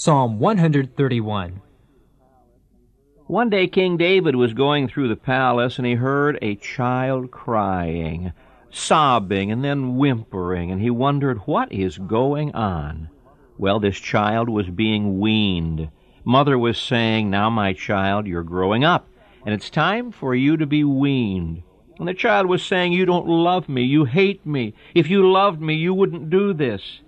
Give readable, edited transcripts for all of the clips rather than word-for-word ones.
Psalm 131. One day King David was going through the palace, and he heard a child crying, sobbing, and then whimpering, and he wondered, what is going on? Well, this child was being weaned. Mother was saying, now, my child, you're growing up, and it's time for you to be weaned. And the child was saying, you don't love me, you hate me. If you loved me, you wouldn't do this.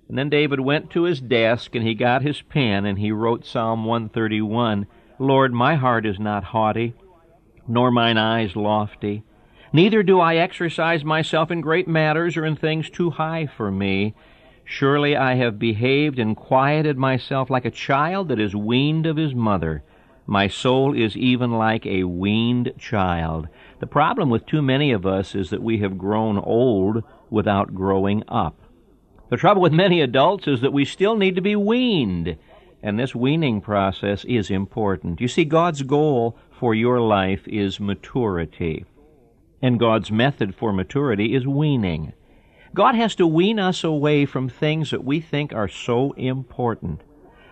And then David went to his desk, and he got his pen, and he wrote Psalm 131, Lord, my heart is not haughty, nor mine eyes lofty. Neither do I exercise myself in great matters or in things too high for me. Surely I have behaved and quieted myself like a child that is weaned of his mother. My soul is even like a weaned child. The problem with too many of us is that we have grown old without growing up. The trouble with many adults is that we still need to be weaned, and this weaning process is important. You see, God's goal for your life is maturity, and God's method for maturity is weaning. God has to wean us away from things that we think are so important.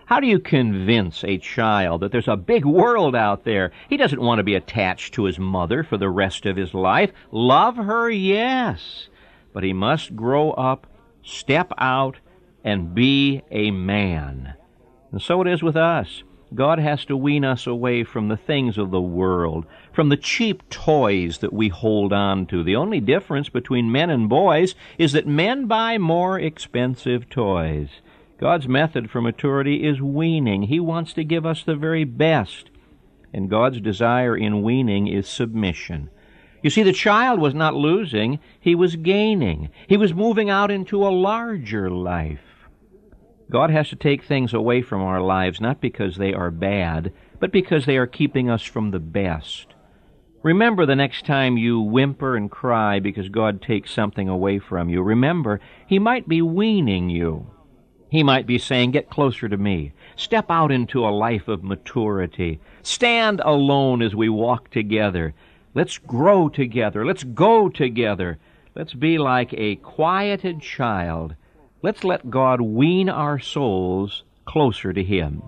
How do you convince a child that there's a big world out there? He doesn't want to be attached to his mother for the rest of his life. Love her, yes, but he must grow up, step out, and be a man. And so it is with us. God has to wean us away from the things of the world, from the cheap toys that we hold on to. The only difference between men and boys is that men buy more expensive toys. God's method for maturity is weaning. He wants to give us the very best. And God's desire in weaning is submission. You see, the child was not losing, he was gaining. He was moving out into a larger life. God has to take things away from our lives, not because they are bad, but because they are keeping us from the best. Remember the next time you whimper and cry because God takes something away from you. Remember, He might be weaning you. He might be saying, get closer to me. Step out into a life of maturity. Stand alone as we walk together. Let's grow together. Let's go together. Let's be like a quieted child. Let's let God wean our souls closer to Him.